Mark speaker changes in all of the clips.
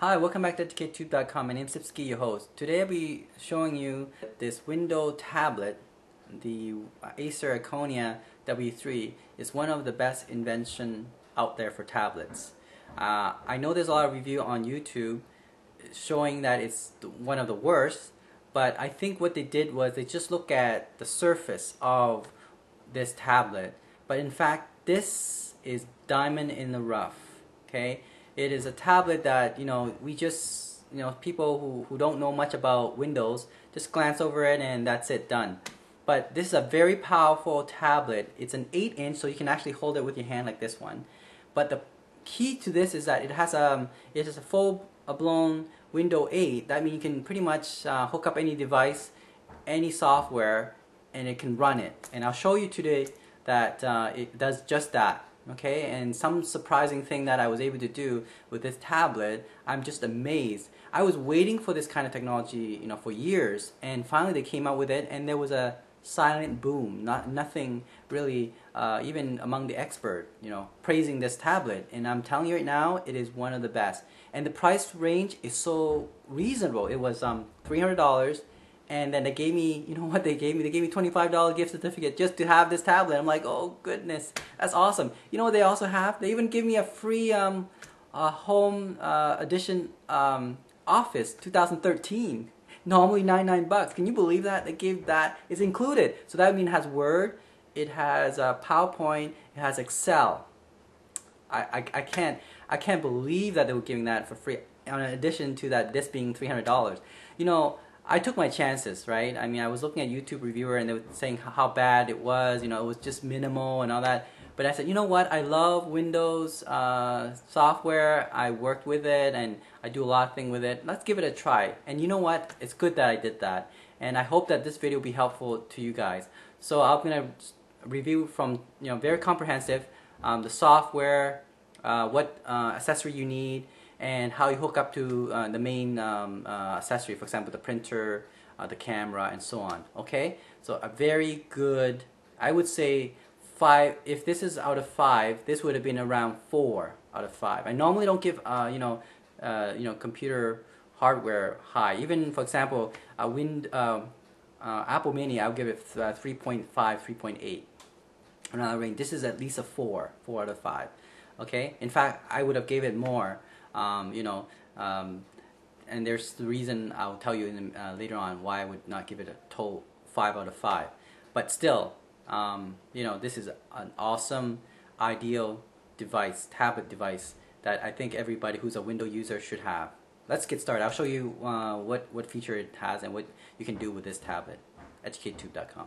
Speaker 1: Hi, welcome back to EducateTube.com. My name is Lipsky, your host. Today I'll be showing you this window tablet. The Acer Iconia W3 is one of the best invention out there for tablets. I know there's a lot of review on YouTube showing that it's one of the worst, but I think what they did was they just look at the surface of this tablet. But in fact, this is diamond in the rough. Okay, it is a tablet that we just people who don't know much about Windows just glance over it and that's it, done. But this is a very powerful tablet. It's an 8-inch, so you can actually hold it with your hand like this one. But the key to this is that it is a full-blown Windows 8. That means you can pretty much hook up any device, any software, and it can run it. And I'll show you today that it does just that. Okay, and some surprising thing that I was able to do with this tablet, I'm just amazed. I was waiting for this kind of technology, for years, and finally they came out with it, and there was a silent boom. Nothing really, even among the expert, praising this tablet. And I'm telling you right now, it is one of the best. And the price range is so reasonable. It was $300. And then they gave me, what they gave me? They gave me $25 gift certificate just to have this tablet. I'm like, oh goodness, that's awesome. You know what they also have? They even give me a free home edition Office 2013. Normally $99. Can you believe that? They gave that. It's included. So that means it has Word, it has PowerPoint, it has Excel. I can't believe that they were giving that for free. In addition to that, this being $300. I took my chances, right? I mean, I was looking at YouTube reviewer and they were saying how bad it was, it was just minimal and all that. But I said, you know what? I love Windows software. I worked with it and I do a lot of things with it. Let's give it a try. And you know what? It's good that I did that. And I hope that this video will be helpful to you guys. So I'm going to review from, very comprehensive, the software, what accessory you need, and how you hook up to the main accessory, for example, the printer, the camera, and so on. Okay, so a very good, I would say 5. If this is out of 5, this would have been around 4 out of 5. I normally don't give computer hardware high. Even, for example, Apple Mini, I'll give it 3.5, 3.8. Another range. This is at least a 4 out of 5. Okay, in fact, I would have gave it more. And there's the reason I'll tell you later on why I would not give it a total 5 out of 5. But still, this is an awesome, ideal device, tablet device that I think everybody who's a Windows user should have. Let's get started. I'll show you what feature it has and what you can do with this tablet. EducateTube.com.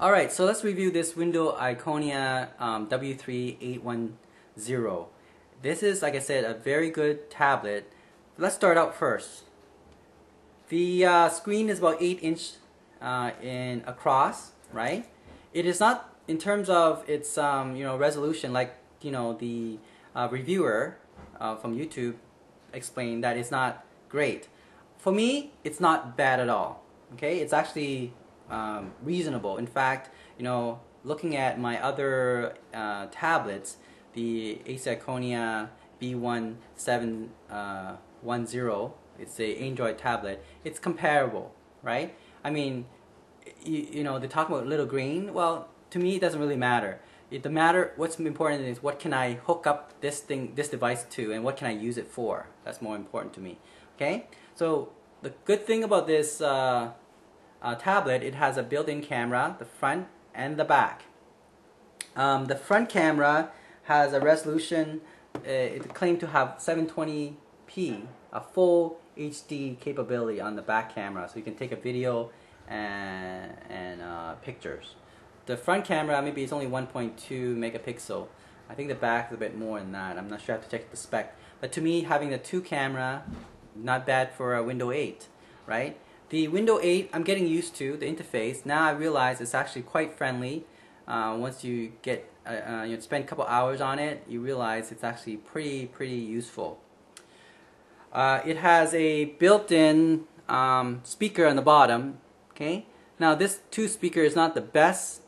Speaker 1: Alright, so let's review this Windows Iconia W3 810. This is, like I said, a very good tablet. Let's start out first. The screen is about 8-inch in across, right? It is not, in terms of its resolution, like the reviewer from YouTube explained that it's not great. For me, it's not bad at all. Okay, it's actually reasonable. In fact, looking at my other tablets, the Acer Iconia B1710, it's a Android tablet. It's comparable, right? I mean, they talk about little green. Well, to me, it doesn't really matter. What's important is what can I hook up this device to, and what can I use it for. That's more important to me. Okay, so the good thing about this tablet, it has a built-in camera, the front and the back. The front camera has a resolution, it claimed to have 720p, a full HD capability on the back camera, so you can take a video and pictures. The front camera, maybe it's only 1.2 megapixel. I think the back is a bit more than that. I'm not sure, I have to check the spec. But to me, having the 2 camera, not bad for a Windows 8, right? The Windows 8, I'm getting used to the interface. Now I realize it's actually quite friendly once you get you spend a couple hours on it, you realize it's actually pretty useful. It has a built-in speaker on the bottom. Okay, now this 2 speaker is not the best,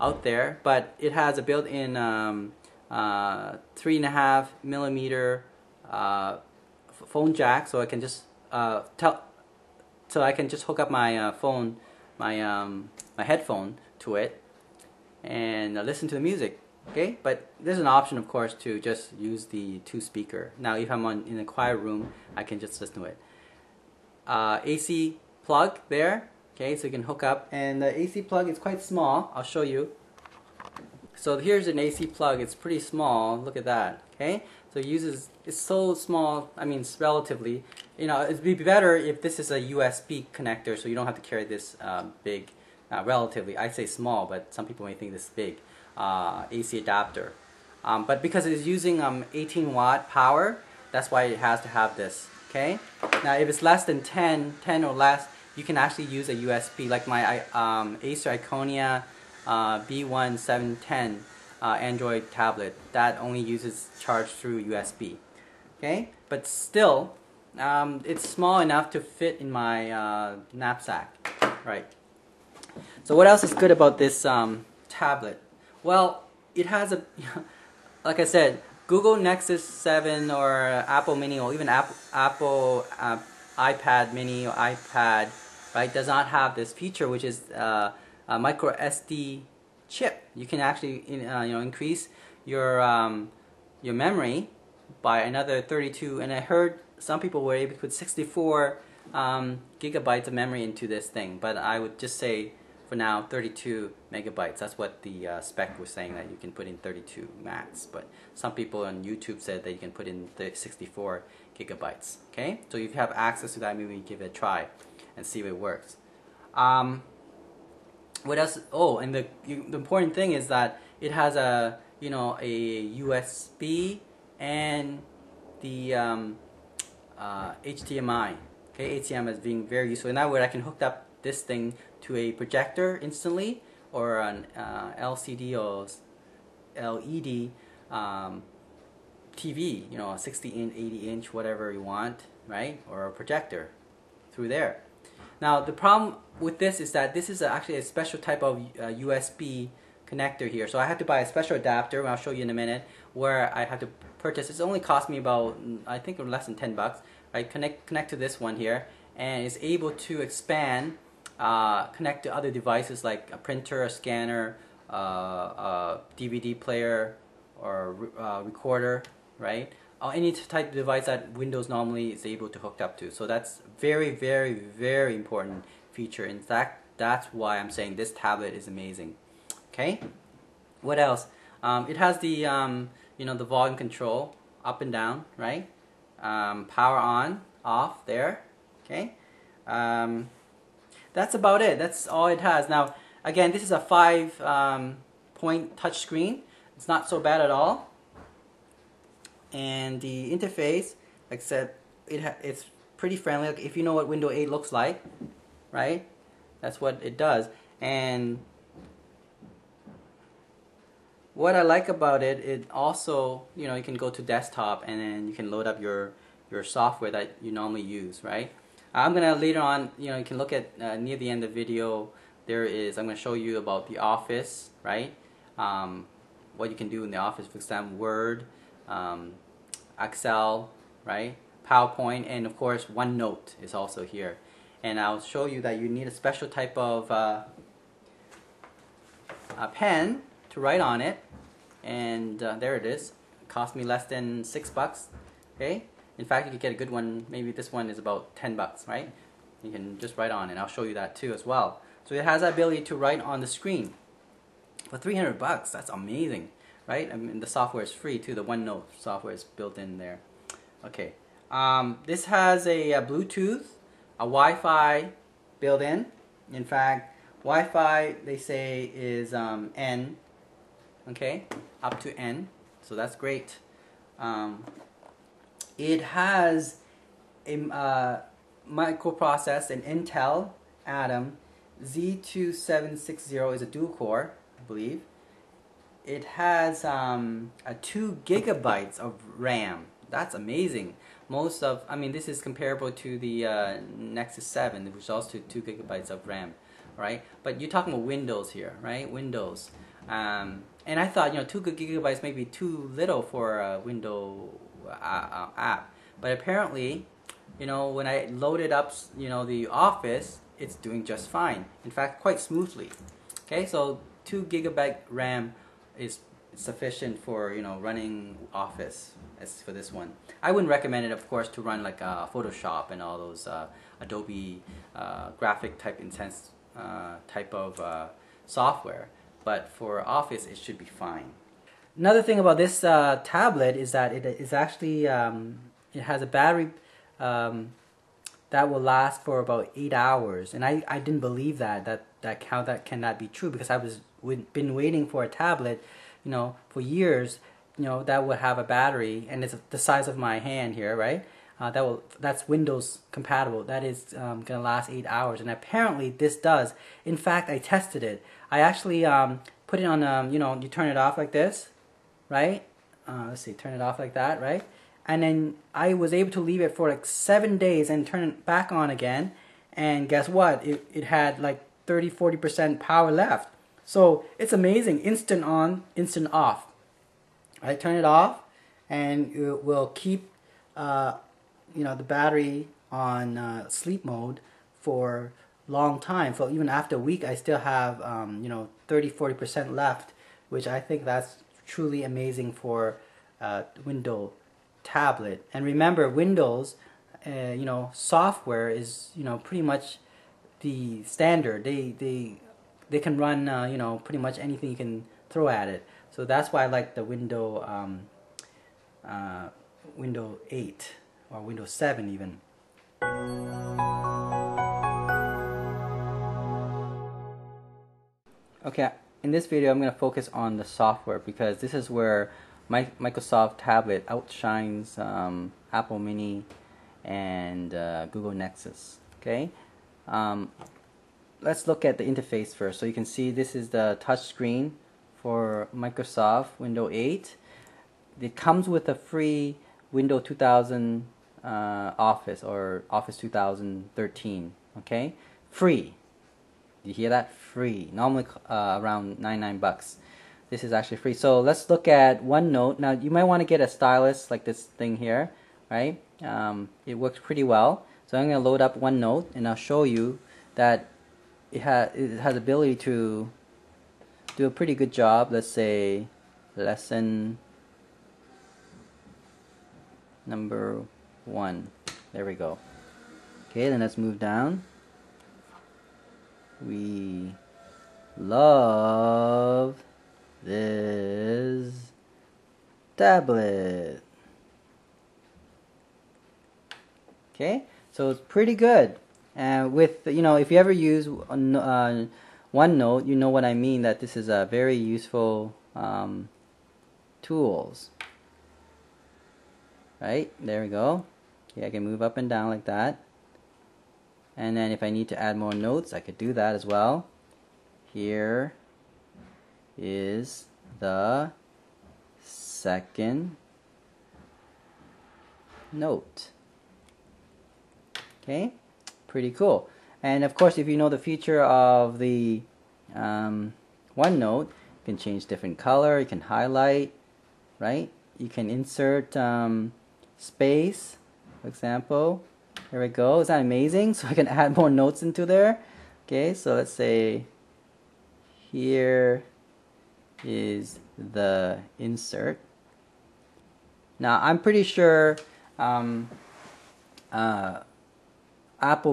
Speaker 1: out there, but it has a built-in 3.5 millimeter phone jack, so I can just hook up my phone, my headphone to it, and listen to the music. Okay, but there's an option, of course, to just use the 2 speaker. Now, if I'm in a quiet room, I can just listen to it. AC plug there. Okay, so you can hook up, and the AC plug is quite small. I'll show you. So here's an AC plug. It's pretty small. Look at that. Okay, so it's so small. I mean, it's relatively. It'd be better if this is a USB connector, so you don't have to carry this big. Relatively, I say small, but some people may think this is big. AC adapter. But because it's using 18-watt power, that's why it has to have this. Okay. Now, if it's less than 10 or less, you can actually use a USB, like my Acer Iconia B1710 Android tablet. That only uses charge through USB. Okay, but still, it's small enough to fit in my knapsack. Right. So what else is good about this tablet? Well, it has like I said, Google Nexus 7 or Apple Mini, or even Apple iPad Mini or iPad, right, does not have this feature, which is a micro SD chip. You can actually increase your memory by another 32, and I heard some people were able to put 64 gigabytes of memory into this thing, but I would just say for now 32 megabytes. That's what the spec was saying, that you can put in 32 max, but some people on YouTube said that you can put in 64 gigabytes. Okay, so if you have access to that, maybe give it a try and see if it works. What else? Oh, and the important thing is that it has a USB and the HDMI. Okay, HDMI is being very useful. In that way, I can hook up this thing to a projector instantly, or an LCD or LED TV, a 60-inch, 80-inch, whatever you want, right? Or a projector through there. Now, the problem with this is that this is actually a special type of USB connector here. So I have to buy a special adapter, and I'll show you in a minute, where I have to purchase. It's only cost me about, I think, less than $10. Right? Connect to this one here, and it's able to expand, connect to other devices like a printer, a scanner, a DVD player, or recorder, right? Any type of device that Windows normally is able to hook up to. So that's very important feature. In fact, that's why I'm saying this tablet is amazing. Okay. What else? It has the the volume control up and down, right? Power on, off there. Okay. That's about it. That's all it has. Now, again, this is a 5-point touch screen. It's not so bad at all. And the interface, like I said, it's pretty friendly. Like, if you know what Windows 8 looks like, right? That's what it does. And what I like about it, it also, you can go to desktop, and then you can load up your software that you normally use, right? I'm gonna later on, you can look at near the end of the video. I'm gonna show you about the Office, right? What you can do in the Office, for example, Word, Excel, right? PowerPoint, and of course OneNote is also here. And I'll show you that you need a special type of a pen to write on it, and there it is. It cost me less than $6. Okay. In fact, you could get a good one. Maybe this one is about $10, right? You can just write on it. I'll show you that too as well. So it has the ability to write on the screen for $300. That's amazing, right? I mean, the software is free too. The OneNote software is built in there. Okay. This has a Bluetooth, a Wi-Fi built in. In fact, Wi-Fi, they say, is N. Okay, up to N. So that's great. It has a microprocessor, an Intel Atom Z2760 is a dual core, I believe. it has a 2 gigabytes of RAM. That's amazing. I mean, this is comparable to the Nexus 7, which is also 2 gigabytes of RAM, right? But you're talking about Windows here, right? Windows. And I thought, 2 gigabytes may be too little for a Windows app. But apparently, when I loaded up, the Office, it's doing just fine. In fact, quite smoothly. Okay, so 2 gigabyte RAM is sufficient for running Office as for this one. I wouldn't recommend it, of course, to run like Photoshop and all those Adobe graphic type intense type of software. But for Office, it should be fine. Another thing about this tablet is that it is actually it has a battery that will last for about 8 hours, and I didn't believe that how that cannot be true, because been waiting for a tablet, for years, that would have a battery, and it's the size of my hand here, right? That's Windows compatible. That is gonna last 8 hours, and apparently this does. In fact, I tested it. I actually put it on, you turn it off like this, right? Let's see, turn it off like that, right? And then I was able to leave it for like 7 days and turn it back on again, and guess what? It had like 30-40% power left. So it's amazing. Instant on, instant off. I turn it off, and it will keep the battery on sleep mode for long time. So even after a week, I still have 30-40% left, which I think that's truly amazing for Windows tablet. And remember, Windows software is pretty much the standard. They can run pretty much anything you can throw at it. So that's why I like the Windows 8 or Windows 7 even. Okay, in this video I'm going to focus on the software, because this is where Microsoft tablet outshines Apple Mini and Google Nexus. Okay, let's look at the interface first. So you can see this is the touch screen for Microsoft Windows 8. It comes with a free Windows 2000 Office or Office 2013. Okay, free. You hear that? Free. Normally around $99. This is actually free. So let's look at OneNote. Now you might want to get a stylus like this thing here, right? It works pretty well. So I'm going to load up OneNote, and I'll show you that it has ability to do a pretty good job. Let's say lesson number 1. There we go. Okay, then let's move down. We love this tablet. Okay, so it's pretty good. And with if you ever use OneNote, you know what I mean, that this is a very useful tools. Right, there we go. Okay, I can move up and down like that. And then if I need to add more notes, I could do that as well. Here is the second note. Okay, pretty cool. And of course, if you know the feature of the OneNote, you can change different color, you can highlight, right? You can insert space, for example. There we go. Is that amazing? So I can add more notes into there. Okay, so let's say here is the insert. Now I'm pretty sure Apple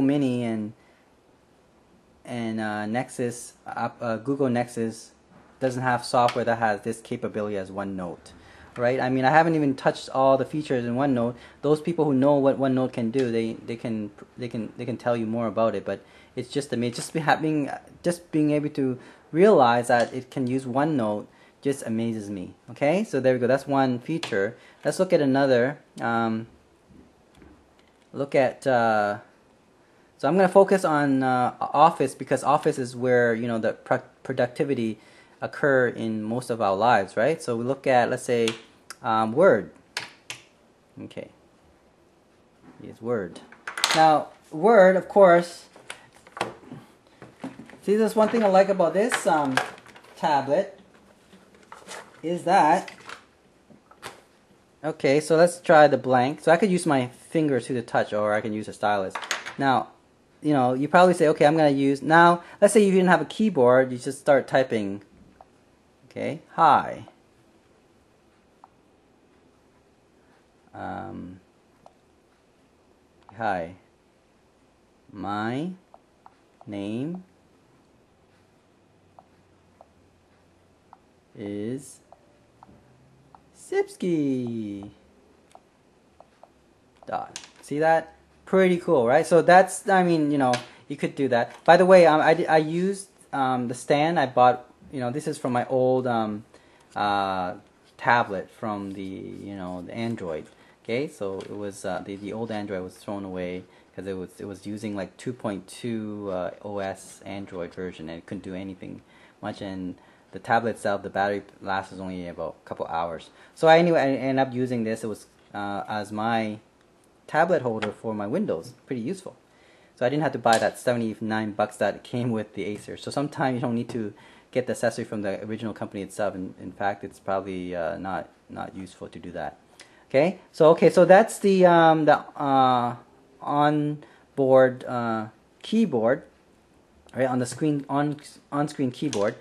Speaker 1: Mini and Nexus, Google Nexus doesn't have software that has this capability as OneNote. Right? I mean, I haven't even touched all the features in OneNote. Those people who know what OneNote can do, they can tell you more about it. But it's just amazing. Just being able to realize that it can use OneNote just amazes me. Okay, so there we go. That's one feature. Let's look at another. So I'm going to focus on Office, because Office is where the productivity occur in most of our lives, right? So we look at, let's say, Word. Okay, here's Word. Now, Word, of course, see, there's one thing I like about this tablet is that, okay, so let's try the blank. So I could use my fingers to the touch, or I can use a stylus. Now, you know, you probably say, okay, I'm going to use, now, let's say you didn't have a keyboard, you just start typing, okay, hi. Hi. My name is Sipsky. Dot. See that? Pretty cool, right? So that's, I mean, you know, you could do that. By the way, I used the stand I bought. You know, this is from my old tablet from the, you know, the Android. Okay, so it was the old Android was thrown away because it was using like 2.2 OS Android version, and it couldn't do anything much. And the tablet itself, the battery lasts only about a couple hours. So anyway, I ended up using this. It was as my tablet holder for my Windows. Pretty useful. So I didn't have to buy that $79 that came with the Acer. So sometimes you don't need to get the accessory from the original company itself. In fact, it's probably not useful to do that. Okay, so that's the on-board keyboard, right? On the screen, on-screen keyboard.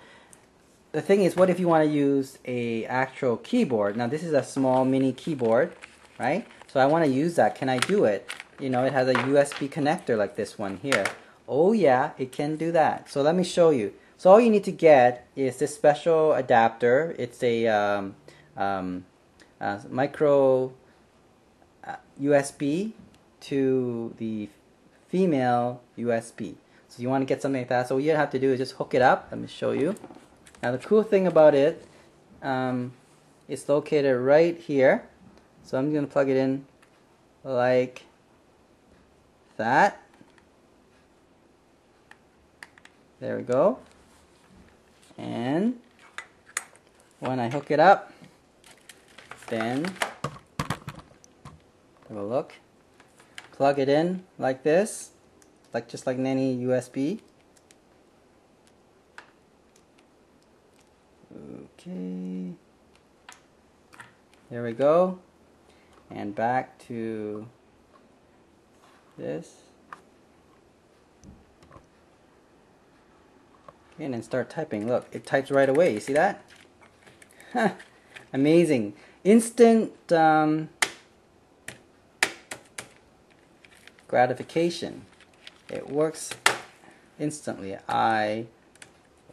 Speaker 1: The thing is, what if you want to use a actual keyboard? Now this is a small mini keyboard, right? So I want to use that. Can I do it? You know, it has a USB connector like this one here. Oh yeah, it can do that. So let me show you. So all you need to get is this special adapter. It's a micro USB to the female USB. So you want to get something like that. So what you have to do is just hook it up. Let me show you. Now the cool thing about it, it's located right here. So I'm going to plug it in like that. There we go. And when I hook it up, then have a look. Plug it in like this, just like any USB. Okay. There we go. And back to this. Okay, and then start typing. Look, it types right away. You see that? Amazing. Instant gratification. It works instantly. I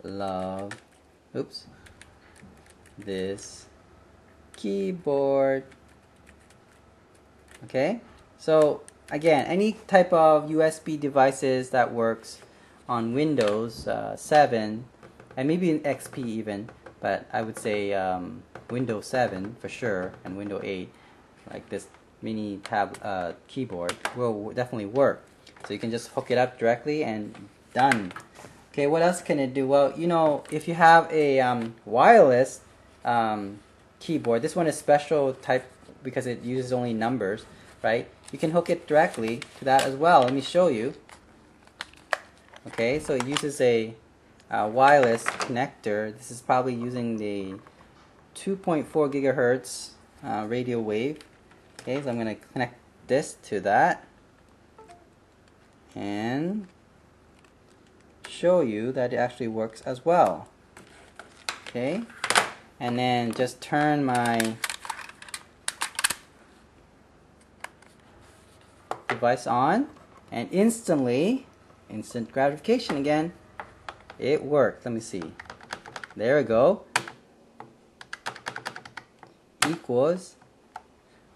Speaker 1: love, oops, this keyboard. Okay, so again, any type of USB devices that works on Windows 7 and maybe in XP even, but I would say Windows 7 for sure and Windows 8, like this mini keyboard will definitely work. So you can just hook it up directly and done. Okay, what else can it do? Well, you know, if you have a wireless keyboard, this one is special type because it uses only numbers, right? You can hook it directly to that as well. Let me show you. Okay, so it uses a wireless connector. This is probably using the 2.4 gigahertz radio wave. Okay, so I'm going to connect this to that and show you that it actually works as well. Okay, and then just turn my device on, and instantly, instant gratification again, it worked. Let me see. There we go. Equals,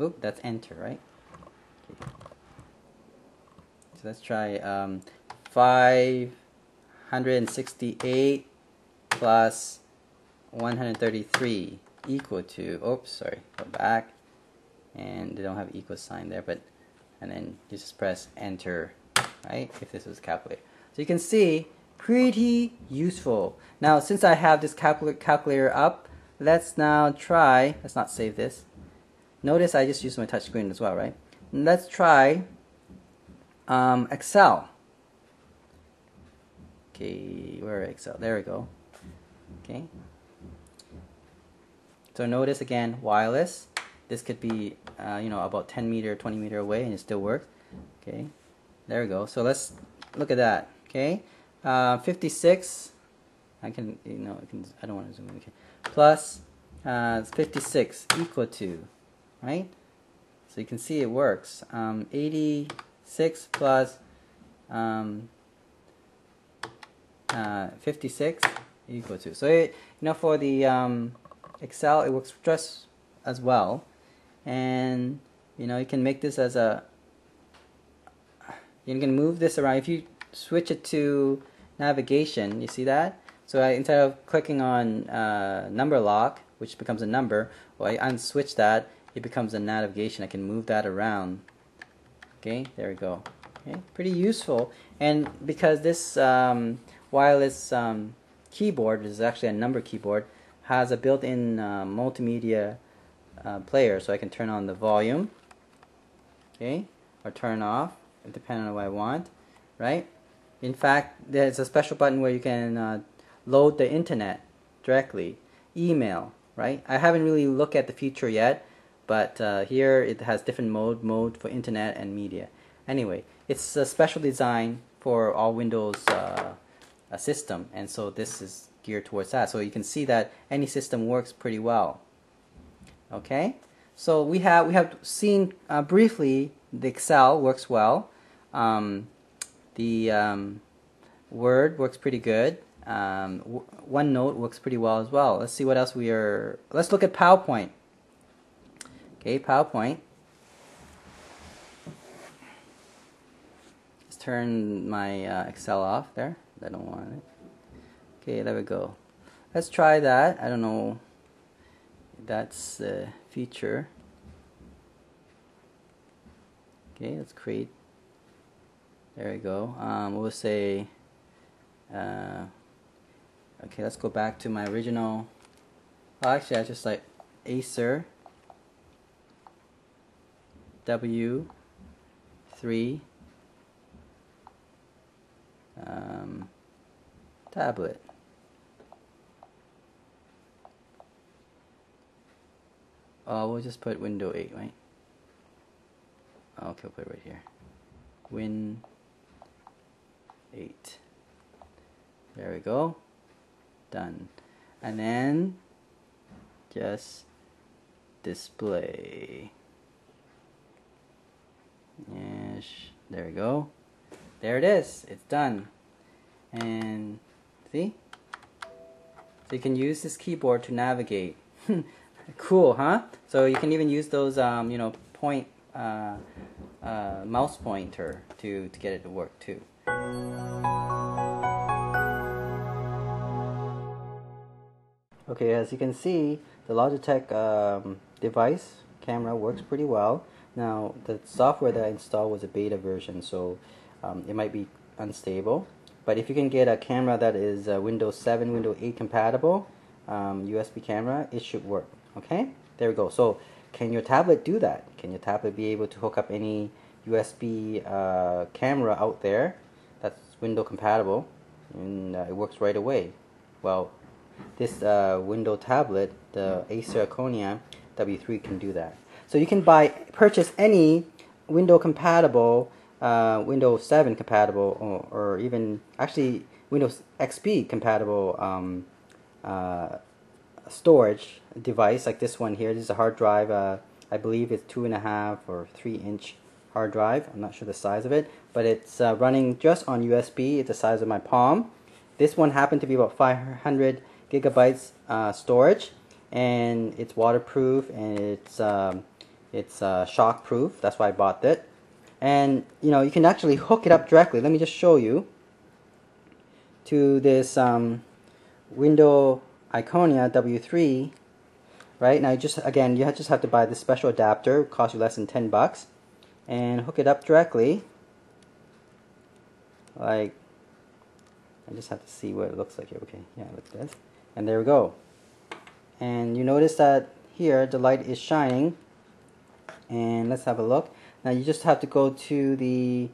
Speaker 1: oop, that's enter, right? Okay. So let's try 568 plus 133 equal to, oops, sorry, go back, and they don't have equal sign there, but, and then you just press enter, right, if this was calculated. So you can see pretty useful. Now, since I have this calculator up, let's now try, let's not save this. Notice I just used my touch screen as well, right? Let's try Excel. Okay, where is Excel? There we go. Okay. So notice again, wireless. This could be, about 10 meter, 20 meter away, and it still works. Okay, there we go. So let's look at that. Okay, 56. I can, I don't want to zoom in. Okay, plus 56 equal to, right? So you can see it works. 86 plus 56 equal to. So it, for the Excel, it works just as well. And you can make this as a, you can move this around. If you switch it to navigation, you see that? So instead of clicking on number lock, which becomes a number, or I unswitch that, it becomes a navigation. I can move that around. Okay, there we go. Okay, pretty useful. And because this wireless keyboard is actually a number keyboard, has a built-in multimedia player, so I can turn on the volume, okay, or turn off, depending on what I want, right? In fact, there's a special button where you can load the internet directly, email, right? I haven't really looked at the feature yet, but here it has different mode for internet and media. Anyway, it's a special design for all Windows system, and so this is geared towards that. So you can see that any system works pretty well. Okay, so we have seen briefly the Excel works well. The Word works pretty good. OneNote works pretty well as well. Let's see what else let's look at PowerPoint. Okay, PowerPoint. Let's turn my Excel off there. I don't want it. Okay, there we go. Let's try that. I don't know. That's the feature. Okay, let's create. There we go. We'll say. Okay, let's go back to my original. Well, actually, I just like Acer W3 tablet. We'll just put Windows 8, right? Okay, we'll put it right here. Win 8. There we go. Done. And then just display. Yes, there we go. There it is. It's done. And see? So you can use this keyboard to navigate. Cool, huh? So you can even use those, point mouse pointer to get it to work too. Okay, as you can see, the Logitech device camera works pretty well. Now, the software that I installed was a beta version, so it might be unstable. But if you can get a camera that is Windows 7, Windows 8 compatible, USB camera, it should work. Okay, there we go. So, can your tablet do that? Can your tablet be able to hook up any USB camera out there that's Windows compatible, and it works right away? Well, this Windows tablet, the Acer Iconia W3, can do that. So you can purchase any Windows compatible, Windows 7 compatible, or even actually Windows XP compatible storage device like this one here. This is a hard drive. I believe it's 2.5 or 3-inch hard drive. I'm not sure the size of it, but it's running just on USB. It's the size of my palm. This one happened to be about 500 gigabytes storage, and it's waterproof, and it's shock proof. That's why I bought it. And you can actually hook it up directly. Let me just show you to this Windows Iconia W3. Right now, you just have to buy this special adapter. It costs you less than $10, and hook it up directly, like I just have to see what it looks like here. Okay, yeah, look at this. And there we go. And you notice that here the light is shining. And let's have a look. Now you just have to go to the,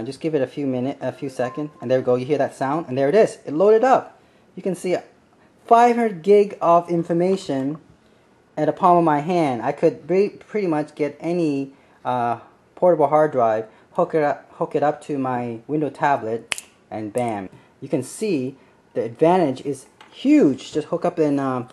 Speaker 1: just give it a few seconds, and there we go. You hear that sound, and there it is. It loaded up. You can see 500 gig of information at the palm of my hand. I could pretty much get any portable hard drive, hook it up to my Windows tablet, and bam. You can see the advantage is huge. Just hook up in a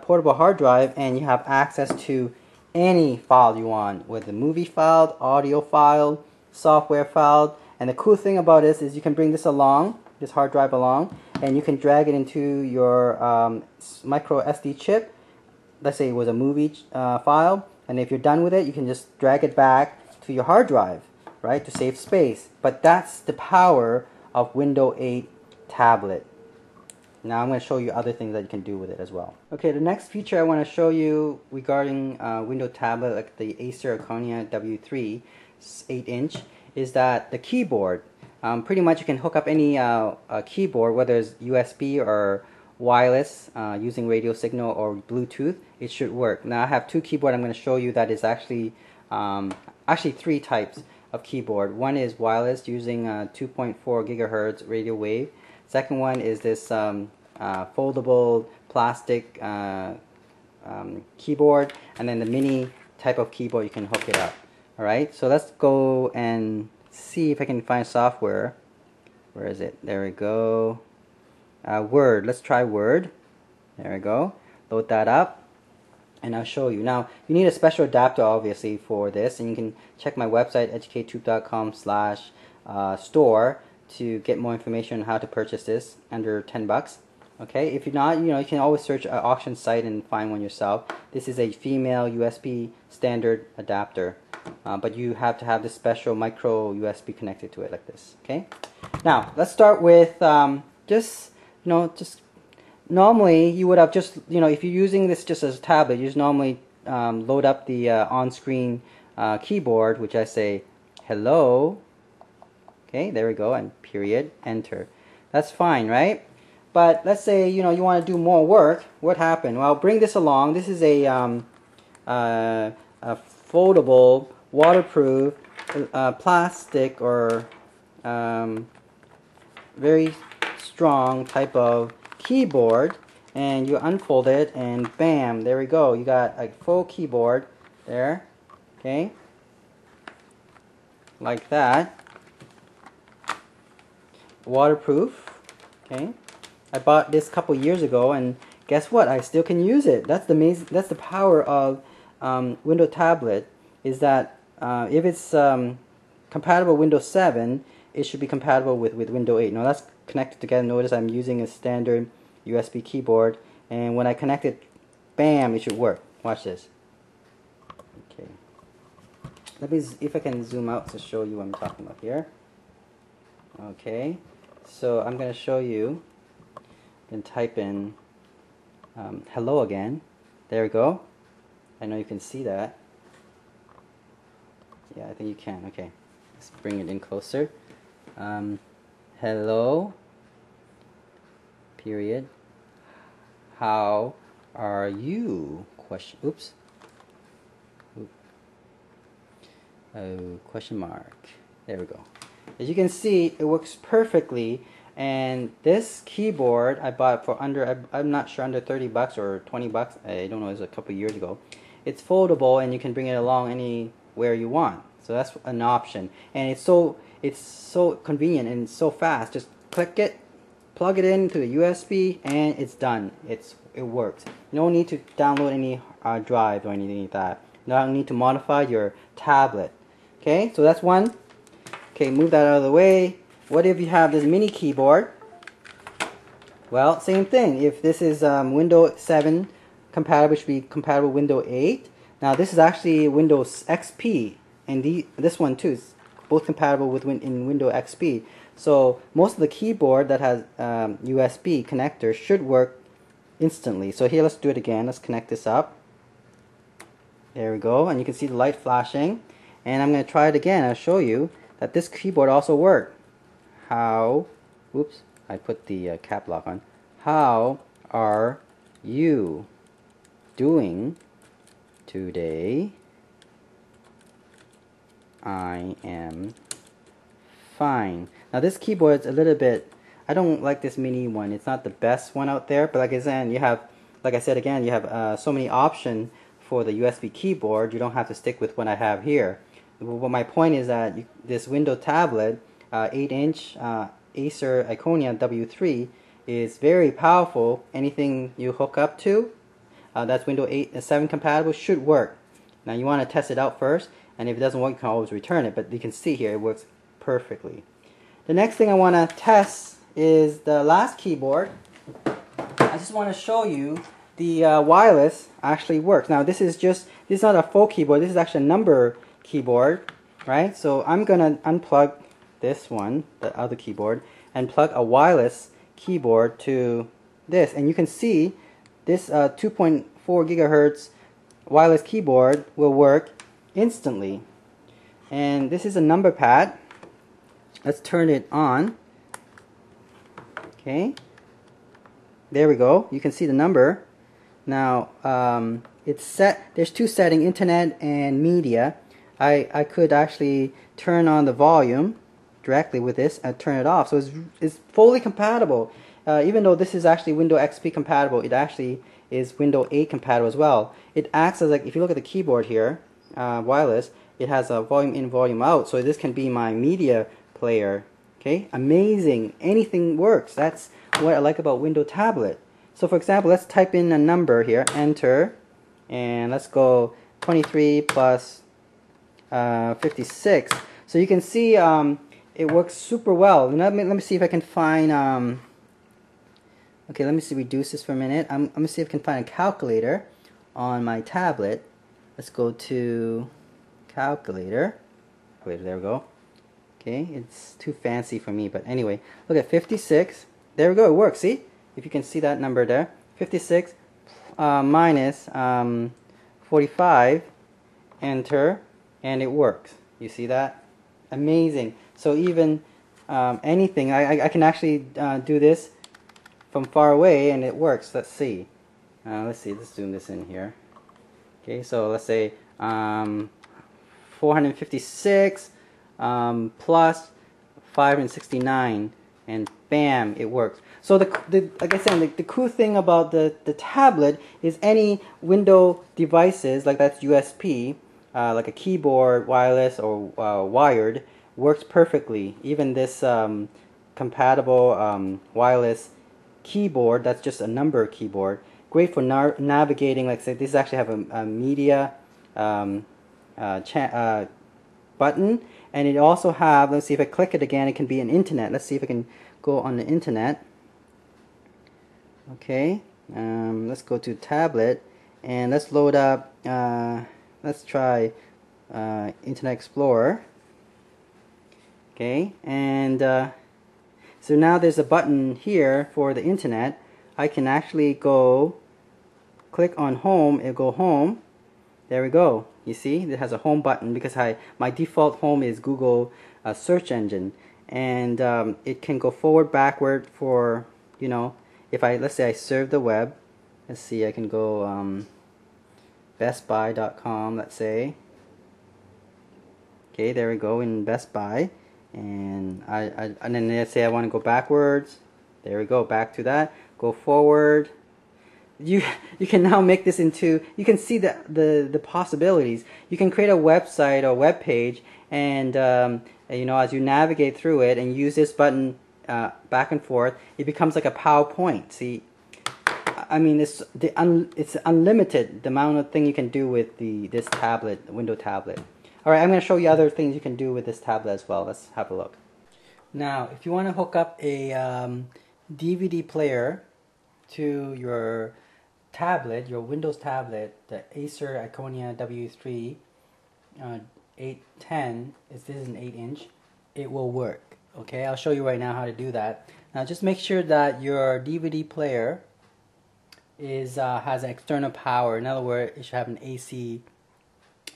Speaker 1: portable hard drive, and you have access to any file you want, whether movie file, audio file, software file. And the cool thing about this is you can bring this along, this hard drive along, and you can drag it into your micro SD chip. Let's say it was a movie file, and if you're done with it, you can just drag it back to your hard drive, right, to save space. But that's the power of Windows 8 tablet. Now I'm going to show you other things that you can do with it as well. Okay, the next feature I want to show you regarding Windows tablet, like the Acer Iconia W3 8-inch, is that the keyboard. Pretty much you can hook up any keyboard, whether it's USB or wireless, using radio signal or Bluetooth. It should work. Now I have two keyboards I'm going to show you that is actually three types of keyboard. One is wireless using 2.4 gigahertz radio wave. Second one is this foldable plastic keyboard, and then the mini type of keyboard you can hook it up. Alright, so let's go and see if I can find software. Where is it? There we go. Word. Let's try Word. There we go. Load that up, and I'll show you. Now, you need a special adapter, obviously, for this, and you can check my website, EducateTube.com/store, to get more information on how to purchase this under 10 bucks. Okay, if you're not, you can always search an auction site and find one yourself. This is a female USB standard adapter, but you have to have this special micro USB connected to it like this. Okay, now let's start with just normally you would have just, if you're using this just as a tablet, you just normally load up the on-screen keyboard, which I say hello. Okay, there we go, and period, enter. That's fine, right? But let's say you want to do more work. What happened? Well, bring this along. This is a foldable, waterproof, plastic or very strong type of keyboard, and you unfold it, and bam, there we go. You got a full keyboard there. Okay, like that. Waterproof. Okay, I bought this a couple years ago, and guess what? I still can use it. That's the power of Windows tablet, is that if it's compatible with Windows 7, it should be compatible with Windows 8. Now that's connected together. Notice I'm using a standard USB keyboard, and when I connect it, bam, it should work. Watch this. Okay, let me if I can zoom out to show you what I'm talking about here. Okay, so I'm going to show you, and type in hello again. There we go. I know you can see that. Yeah, I think you can. Okay, let's bring it in closer. Hello, period, how are you? Question. Oops. Oh, question mark. There we go. As you can see, it works perfectly, and this keyboard I bought for I'm not sure, under 30 bucks or 20 bucks. I don't know, it was a couple years ago. It's foldable, and you can bring it along anywhere you want. So that's an option, and it's so convenient and so fast. Just click it, plug it into the USB, and it's done. It works. No need to download any drive or anything like that. No need to modify your tablet. Okay, so that's one. Okay, move that out of the way. What if you have this mini keyboard? Well, same thing. If this is Windows 7 compatible, it should be compatible with Windows 8. Now this is actually Windows XP, and this one too is both compatible with in Windows XP. So most of the keyboard that has USB connector should work instantly. So here, let's do it again. Let's connect this up. There we go, and you can see the light flashing. And I'm going to try it again. I'll show you that this keyboard also works. How Oops, I put the cap lock on. How are you doing today? I am fine. Now this keyboard is a little bit, I don't like this mini one. It's not the best one out there, but like I said, you have so many options for the USB keyboard. You don't have to stick with what I have here. Well, my point is that this Windows tablet, 8-inch Acer Iconia W3, is very powerful. Anything you hook up to that's Windows 8 and 7 compatible should work. Now you want to test it out first, and if it doesn't work, you can always return it, but you can see here it works perfectly. The next thing I want to test is the last keyboard. I just want to show you the wireless actually works. Now this is not a full keyboard, this is actually a number keyboard, right? So I'm going to unplug this one, the other keyboard, and plug a wireless keyboard to this, and you can see this 2.4 gigahertz wireless keyboard will work instantly. And this is a number pad. Let's turn it on. Okay, there we go. You can see the number. Now it's set. There's two settings: internet and media. I could actually turn on the volume directly with this and turn it off. So it's fully compatible. Even though this is actually Windows XP compatible, it actually is Windows 8 compatible as well. It acts as like, if you look at the keyboard here, wireless, it has a volume in, volume out. So this can be my media player. Okay, amazing. Anything works. That's what I like about Windows tablet. So for example, let's type in a number here, enter, and let's go 23 plus 56. So you can see it works super well. Let me see if I can find okay, let me see, reduce this for a minute. I'm going to see if I can find a calculator on my tablet. Let's go to calculator. There we go. Okay, it's too fancy for me, but anyway, look at 56. There we go, it works, see? If you can see that number there. 56 minus 45, enter, and it works. You see that? Amazing. So even anything, I can actually do this from far away and it works. Let's see. Let's zoom this in here. Okay, so let's say 456 plus 569, and bam, it works. So like I said, the cool thing about the tablet is any Windows devices, like that's USB, like a keyboard, wireless or wired, works perfectly. Even this compatible wireless keyboard, that's just a number keyboard, great for navigating. Like say, this actually have a media button, and it also have, let's see if I click it again, it can be an internet. Let's see if I can go on the internet. Okay, let's go to tablet and let's load up, let's try Internet Explorer. Okay, and so now there's a button here for the internet. I can actually go click on home, it'll go home. There we go. You see, it has a home button because my default home is Google search engine, and it can go forward, backward for, you know, if let's say I serve the web. Let's see, I can go bestbuy.com, let's say. Okay, there we go in Best Buy, and and then let's say I want to go backwards. There we go, back to that. Go forward. You can now make this into, you can see the possibilities. You can create a website or web page, and you know, as you navigate through it and use this button back and forth, it becomes like a PowerPoint. See, I mean, it's unlimited the amount of thing you can do with this tablet, Windows tablet. All right, I'm going to show you other things you can do with this tablet as well. Let's have a look. Now, if you want to hook up a DVD player to your tablet, your Windows tablet, the Acer Iconia W3 810, this is an 8-inch, it will work. Okay, I'll show you right now how to do that. Now just make sure that your DVD player has an external power. In other words, it should have an AC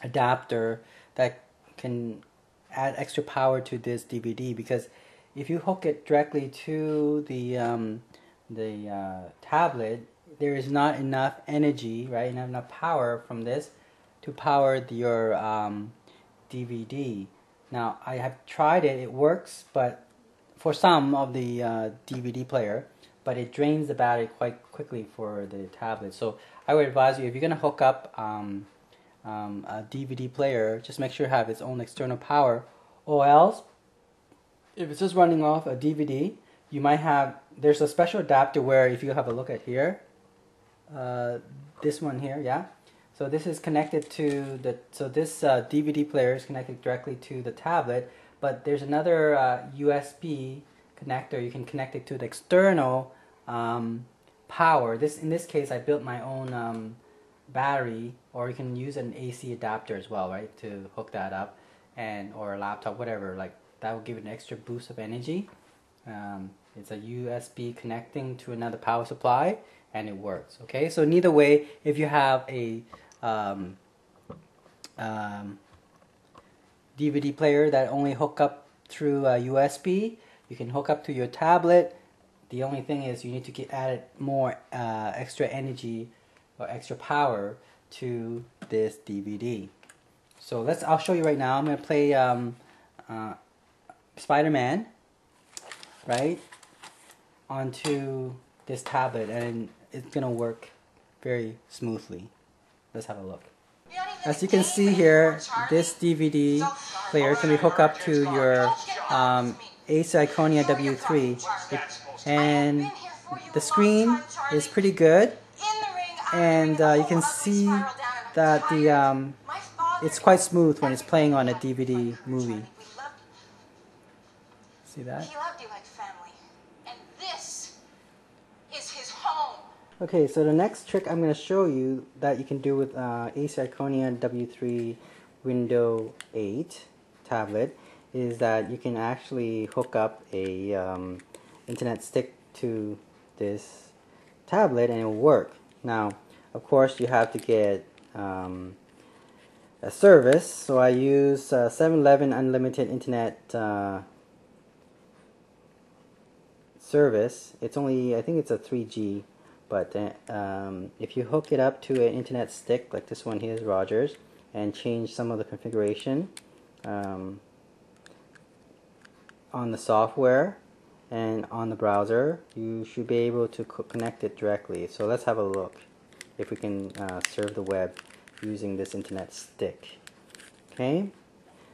Speaker 1: adapter that can add extra power to this DVD, because if you hook it directly to the tablet, there is not enough energy, right? Not enough power from this to power your DVD. Now I have tried it; it works, but for some of the DVD player, but it drains the battery quite quickly for the tablet. So I would advise you, if you're going to hook up a DVD player, just make sure you have its own external power, or else if it's just running off a DVD, you might have, there's a special adapter where, if you have a look at here, this one here, yeah. So this is connected to the, so this DVD player is connected directly to the tablet, but there's another USB connector. You can connect it to the external power. In this case, I built my own battery, or you can use an AC adapter as well, right, to hook that up, and or a laptop, whatever. Like that will give it an extra boost of energy. It's a USB connecting to another power supply, and it works. Okay, so neither way, if you have a DVD player that only hook up through USB, you can hook up to your tablet. The only thing is you need to add more extra energy or extra power to this DVD. So I'll show you right now. I'm going to play Spider-Man, right, onto this tablet, and it's going to work very smoothly. Let's have a look. As you can see here, this DVD player can be hooked up to your Acer Iconia W3, and the screen is pretty good, and you can see that it's quite smooth when it's playing on a DVD movie. See that? He loved you like family, and this is his home. Okay, so the next trick I'm going to show you that you can do with Acer Iconia W3 Windows 8 tablet is that you can actually hook up a internet stick to this tablet and it will work. Now, of course, you have to get a service, so I use 7-Eleven unlimited internet service. It's only, I think it's a 3G, but if you hook it up to an internet stick like this one here is Rogers, and change some of the configuration on the software and on the browser, you should be able to connect it directly. So let's have a look if we can serve the web using this internet stick. Okay,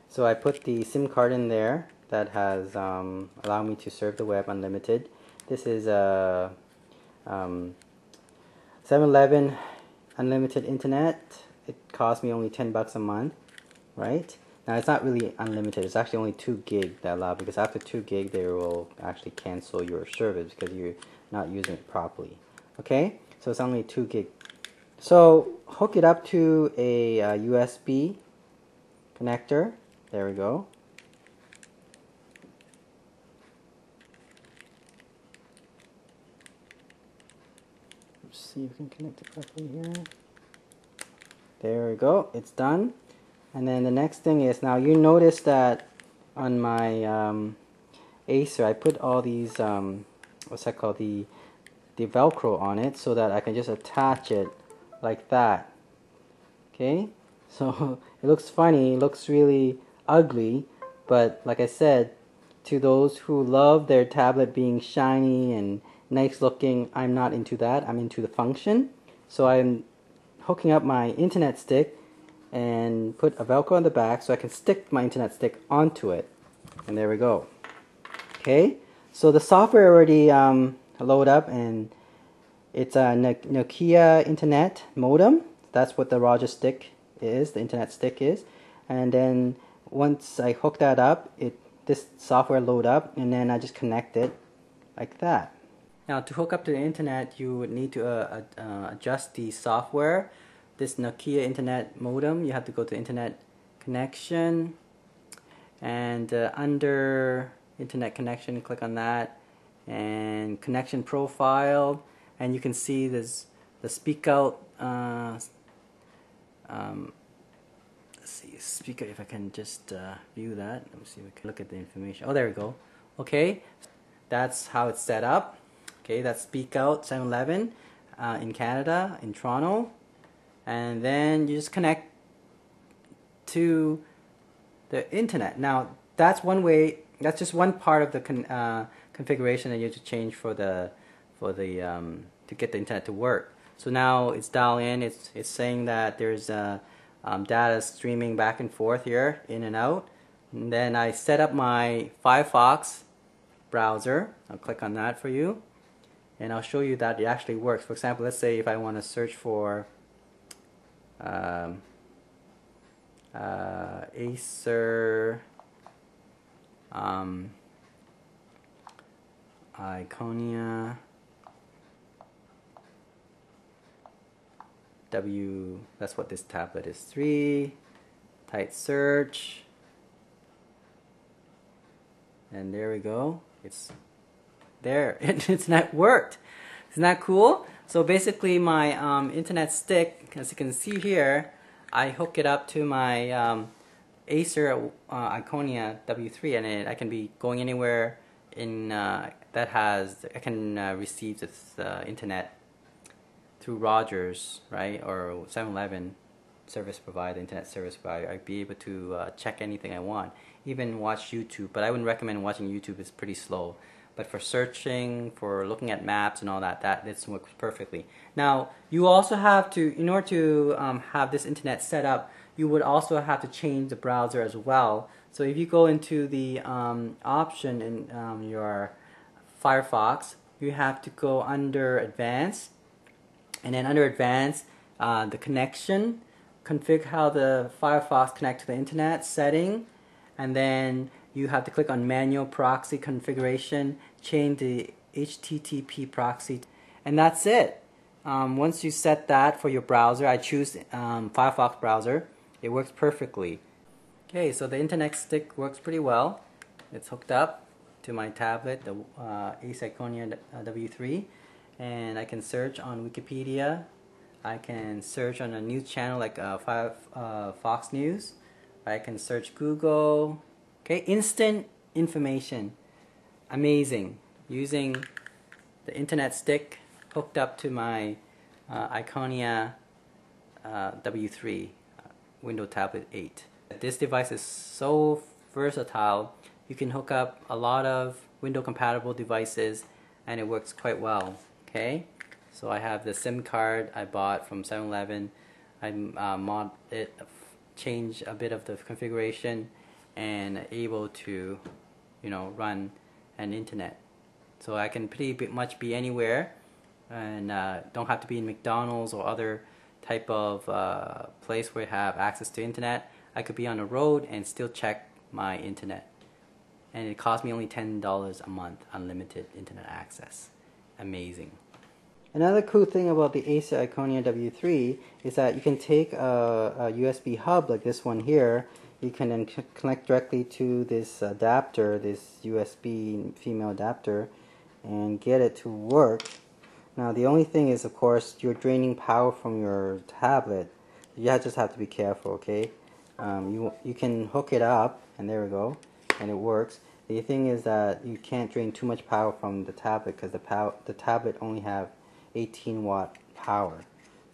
Speaker 1: so I put the SIM card in there that has allowed me to serve the web unlimited. This is a 7-Eleven unlimited internet. It cost me only $10 a month, right? Now it's not really unlimited. It's actually only 2 gig that allow, because after 2 gig they will actually cancel your service because you're not using it properly. Okay, so it's only 2 gig. So hook it up to a USB connector. There we go. Let's see if we can connect it correctly here. There we go. It's done. And then the next thing is, now you notice that on my Acer, I put all these what's that called, the Velcro on it, so that I can just attach it like that. Okay, so it looks funny, it looks really ugly, but like I said, to those who love their tablet being shiny and nice looking, I'm not into that. I'm into the function. So I'm hooking up my internet stick and put a Velcro on the back so I can stick my internet stick onto it, and there we go. Okay, so the software already load up, and it's a Nokia internet modem. That's what the Rogers stick is, the internet stick is. And then once I hook that up, this software load up, and then I just connect it like that. Now to hook up to the internet, you would need to adjust the software. This Nokia internet modem, you have to go to internet connection, and under internet connection, click on that, and connection profile, and you can see there's the speak out. Let's see, speaker, if I can just view that. Let me see if we can look at the information. Oh, there we go. Okay, that's how it's set up. Okay, that's Speak Out 7-Eleven in Canada, in Toronto. And then you just connect to the internet. Now, that's one way. That's just one part of the configuration that you have to change for the to get the internet to work. So now it's dialed in. It's saying that there's data streaming back and forth here, in and out. And then I set up my Firefox browser. I'll click on that for you, and I'll show you that it actually works. For example, let's say if I want to search for Acer Iconia that's what this tablet is, 3, type search, and there we go, it's there. It's not worked. Isn't that cool? So basically my internet stick, as you can see here, I hook it up to my Acer Iconia W3, and I can be going anywhere in that has, I can receive this internet through Rogers, right, or 7-Eleven service provider, internet service provider. I'd be able to check anything I want, even watch YouTube, but I wouldn't recommend watching YouTube. It's pretty slow. But for searching, for looking at maps and all that, this works perfectly. Now, you also have to, in order to have this internet set up, you would also have to change the browser as well. So if you go into the option in your Firefox, you have to go under Advanced, and then under Advanced, the connection, configure how the Firefox connect to the internet, setting, and then you have to click on Manual Proxy Configuration, change the HTTP proxy, and that's it. Once you set that for your browser, I choose Firefox browser, it works perfectly. Okay, so the internet stick works pretty well. It's hooked up to my tablet, the Acer Iconia W3, and I can search on Wikipedia. I can search on a news channel like Fox News. I can search Google. Okay, instant information. Amazing. Using the internet stick hooked up to my Aconia W3 Windows Tablet 8. This device is so versatile. You can hook up a lot of Windows compatible devices and it works quite well. Okay, so I have the SIM card I bought from 7-Eleven. I mod it, change a bit of the configuration, and able to, run an internet. So I can pretty much be anywhere, and don't have to be in McDonald's or other type of place where I have access to internet. I could be on the road and still check my internet, and it cost me only $10 a month, unlimited internet access. Amazing. Another cool thing about the Acer Iconia W3 is that you can take a USB hub like this one here. You can then connect directly to this adapter, this USB female adapter, and get it to work. Now the only thing is, of course, you're draining power from your tablet. You just have to be careful, okay? You can hook it up, and there we go, and it works. The thing is that you can't drain too much power from the tablet because the tablet only have 18-watt power.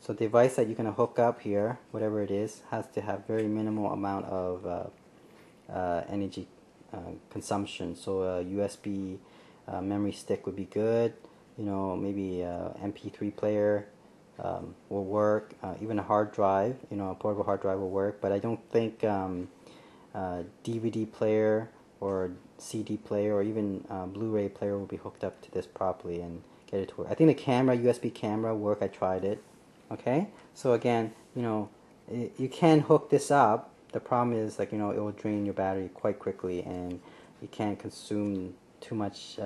Speaker 1: So the device that you're going to hook up here, whatever it is, has to have very minimal amount of energy consumption. So a USB memory stick would be good. Maybe a MP3 player will work. Even a hard drive, a portable hard drive will work. But I don't think DVD player or CD player or even Blu-ray player will be hooked up to this properly and get it to work. I think the camera, USB camera, work. I tried it. Okay, so again, you can hook this up. The problem is, it will drain your battery quite quickly, and you can't consume too much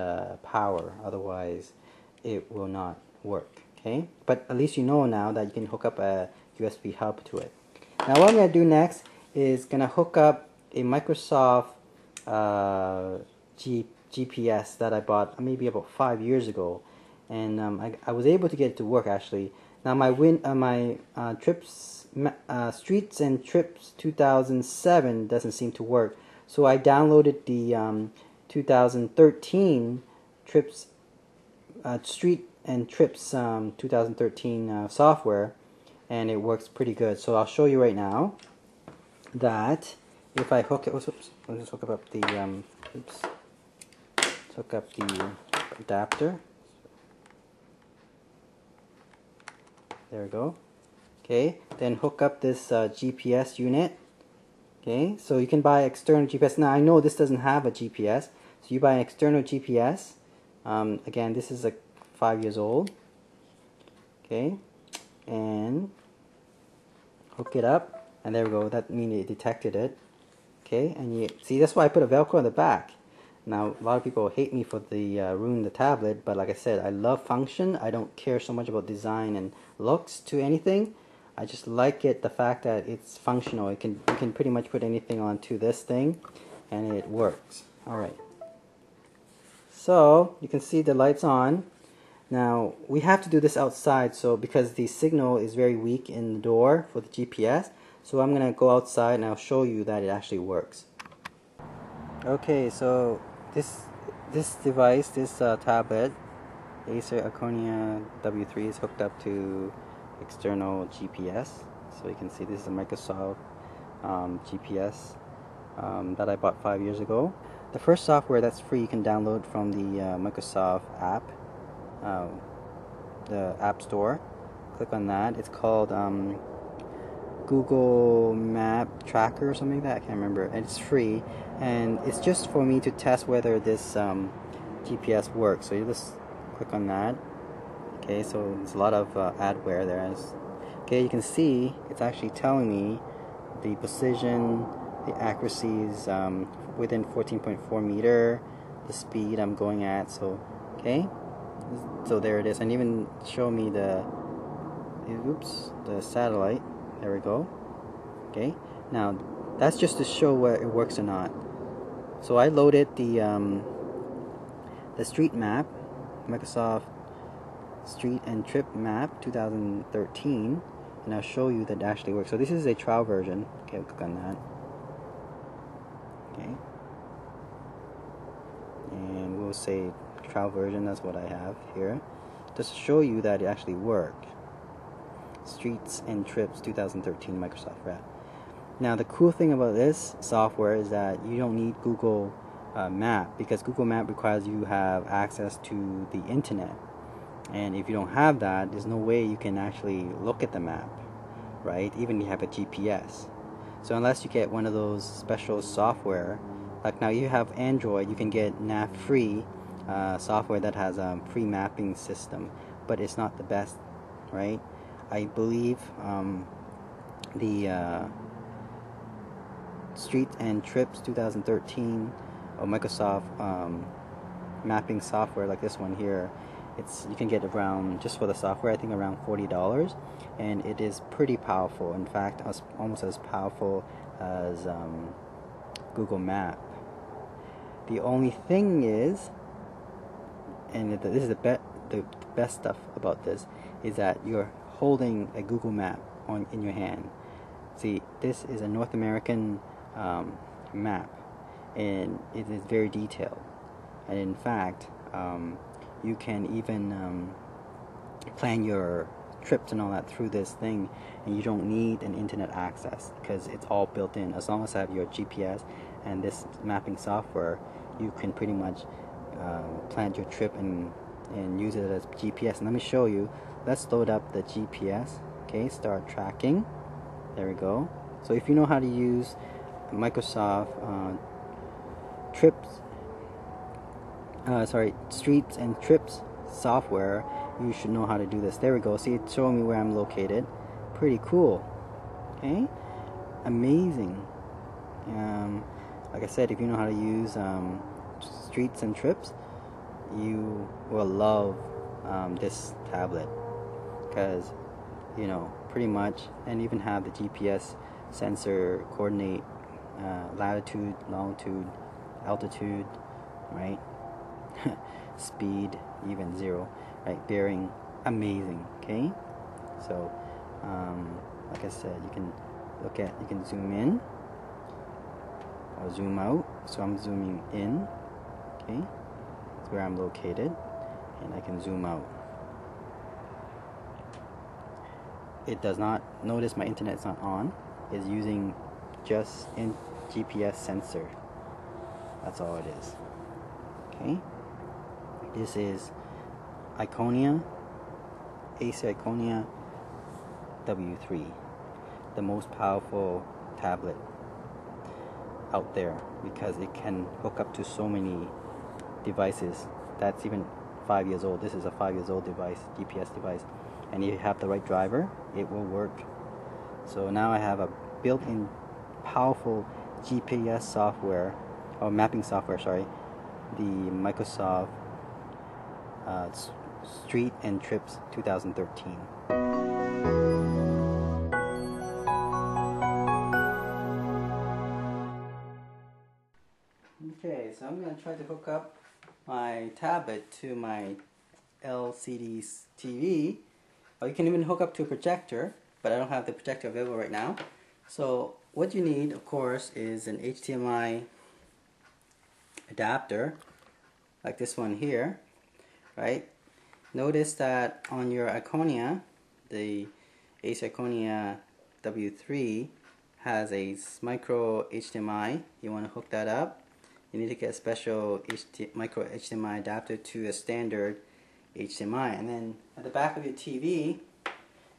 Speaker 1: power. Otherwise, it will not work. Okay, but at least you know now that you can hook up a USB hub to it. Now, what I'm going to do next is going to hook up a Microsoft GPS that I bought maybe about 5 years ago, and I was able to get it to work actually. Now my trips Streets and Trips 2007 doesn't seem to work, so I downloaded the 2013 trips Street and Trips 2013 software, and it works pretty good. So I'll show you right now that if I hook it, oops, let me just hook up the let's hook up the adapter. There we go. Okay, then hook up this GPS unit. Okay, so you can buy external GPS. Now I know this doesn't have a GPS, so you buy an external GPS. Again, this is like 5 years old. Okay, and hook it up, and there we go. That means it detected it. Okay, and you see, that's why I put a Velcro on the back. Now a lot of people hate me for the ruin the tablet, but like I said, I love function. I don't care so much about design and looks to anything. I just like it, the fact that it's functional. You can pretty much put anything onto this thing, and it works. All right. So you can see the lights on. Now we have to do this outside, so because the signal is very weak in the door for the GPS. So I'm gonna go outside and I'll show you that it actually works. Okay, so this device, this tablet, Acer Iconia W3, is hooked up to external GPS. So you can see this is a Microsoft GPS that I bought 5 years ago. The first software that's free you can download from the Microsoft app, the App Store. Click on that. It's called Google Map Tracker or something like that. I can't remember. And it's free, and it's just for me to test whether this GPS works. So you just click on that. Okay, so there's a lot of adware there. Okay, you can see it's actually telling me the precision, the accuracies within 14.4 meter, the speed I'm going at. So okay, so there it is, and even show me the satellite. There we go. Okay, now that's just to show where it works or not. So I loaded the street map, Microsoft Street and Trip Map 2013, and I'll show you that it actually works. So this is a trial version. Okay, we'll click on that. Okay, and we'll say trial version. That's what I have here, just to show you that it actually works. Streets and Trips 2013 Microsoft Wrap. Now the cool thing about this software is that you don't need Google Map, because Google Map requires you have access to the internet, and if you don't have that, there's no way you can actually look at the map, right? Even if you have a GPS. So unless you get one of those special software, like now you have Android, you can get nav free software that has a free mapping system, but it's not the best, right? I believe the Street and Trips 2013 or Microsoft mapping software like this one here, you can get around, just for the software, I think around $40, and it is pretty powerful. In fact, almost as powerful as Google Map. The only thing is, and this is the best stuff about this, is that you're holding a Google Map in your hand. See, this is a North American map, and it is very detailed, and in fact you can even plan your trips and all that through this thing, and you don't need an internet access because it's all built in. As long as you have your GPS and this mapping software, you can pretty much plan your trip and use it as GPS. And let me show you. Let's load up the GPS. Okay, start tracking. There we go. So if you know how to use Microsoft Streets and Trips software, you should know how to do this. There we go. See, it's showing me where I'm located. Pretty cool. Okay, amazing. Like I said, if you know how to use Streets and Trips, you will love this tablet, because you know, pretty much, and even have the GPS sensor coordinate latitude, longitude, altitude, right? Speed, even 0, right? Bearing, amazing. Okay, so like I said, you can zoom in or zoom out. So I'm zooming in. Okay, that's where I'm located, and I can zoom out. It does not, notice my internet is not on. It's using just in GPS sensor. That's all it is. Okay, this is Iconia, Acer Iconia W3, the most powerful tablet out there, because it can hook up to so many devices. That's even 5 years old. This is a 5 years old device, GPS device, and if you have the right driver, it will work. So now I have a built-in powerful GPS software, or mapping software, sorry, the Microsoft Street and Trips 2013. Okay, so I'm going to try to hook up my tablet to my LCD TV. Or you can even hook up to a projector, but I don't have the projector available right now. So what you need, of course, is an HDMI adapter, like this one here, right? Notice that on your Aconia, the Acer Iconia W3 has a micro HDMI. You want to hook that up. You need to get a special micro HDMI adapter to a standard HDMI, and then at the back of your TV,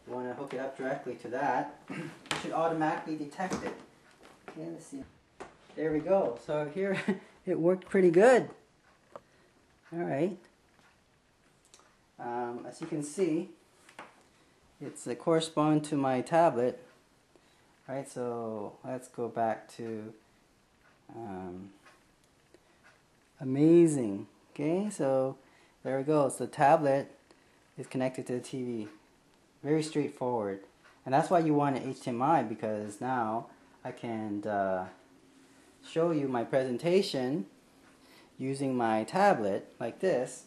Speaker 1: you want to hook it up directly to that. It should automatically detect it. Okay, let's see. There we go. So here it worked pretty good. Alright. As you can see, it's correspond to my tablet. Right, so let's go back to amazing. Okay, so there we go. So the tablet is connected to the TV. Very straightforward. And that's why you want an HDMI, because now I can show you my presentation using my tablet like this.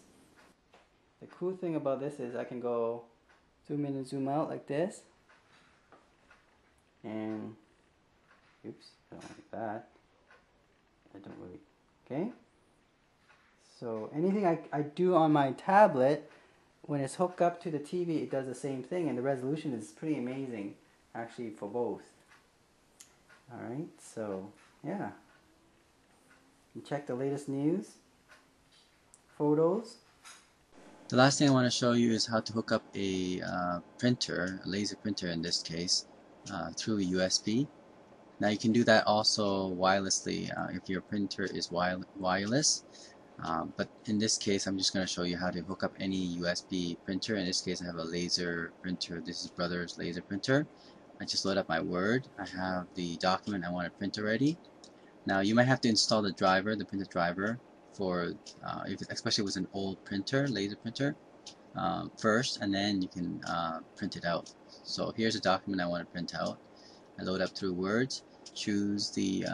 Speaker 1: The cool thing about this is I can go zoom in and zoom out like this. And oops, I don't like that. I don't really, okay? So anything I do on my tablet, when it's hooked up to the TV, it does the same thing, and the resolution is pretty amazing, actually, for both. Alright, so yeah. You check the latest news, photos. The last thing I want to show you is how to hook up a printer, a laser printer in this case, through a USB. Now you can do that also wirelessly if your printer is wireless. But in this case, I'm just going to show you how to hook up any USB printer. In this case, I have a laser printer. This is Brother's laser printer. I just load up my Word. I have the document I want to print already. Now you might have to install the driver, the printer driver, for especially if it's an old printer, laser printer, first, and then you can print it out. So here's a document I want to print out. I load up through Word, choose the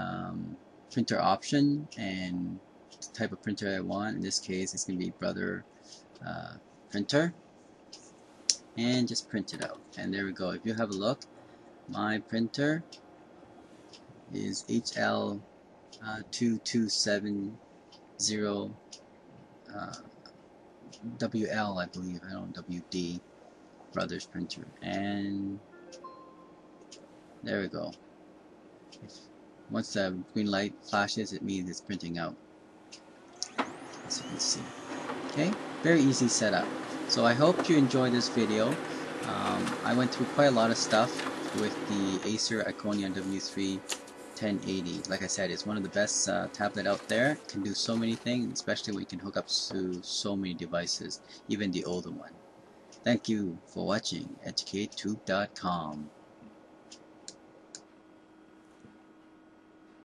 Speaker 1: printer option and type of printer I want. In this case, it's going to be Brother printer, and just print it out. And there we go. If you have a look, my printer is HL2270 WL, I believe. I don't know, WD, Brother's printer. And there we go. Once the green light flashes, it means it's printing out, as you can see. Okay, very easy setup. So I hope you enjoyed this video. I went through quite a lot of stuff with the Acer Iconia W3 1080. Like I said, it's one of the best tablet out there. It can do so many things, especially when you can hook up to so many devices, even the older one. Thank you for watching EducateTube.com.